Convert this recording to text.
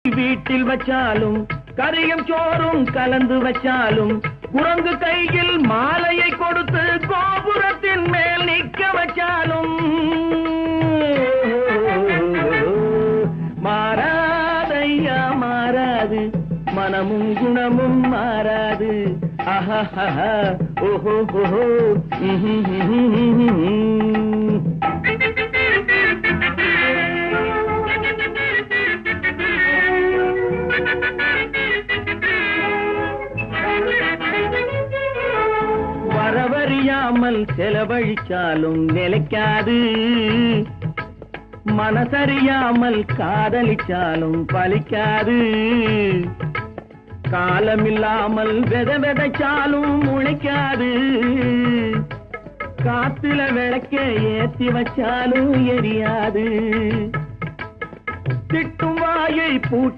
வீட்டில் வச்சாலும் கரியும் சோறும் கலந்து வச்சாலும் குரங்கு கையில் மாலையை கொடுத்து கோபுரத்தின் மேல் நிற்க வச்சாலும் மாறாதையா மாறாது மனமும் குணமும் மாறாது. ஆஹா ஓஹோ ஓஹோ. வரவறியாமல் செலவழிச்சாலும் நிலைக்காது, மனசறியாமல் காதலிச்சாலும் பலிக்காது. காலமில்லாமல் விதைச்சாலும் முளைக்காது, காத்துல விளக்க ஏத்தி வச்சாலும் எரியாது. திட்டும் வாயை பூட்டி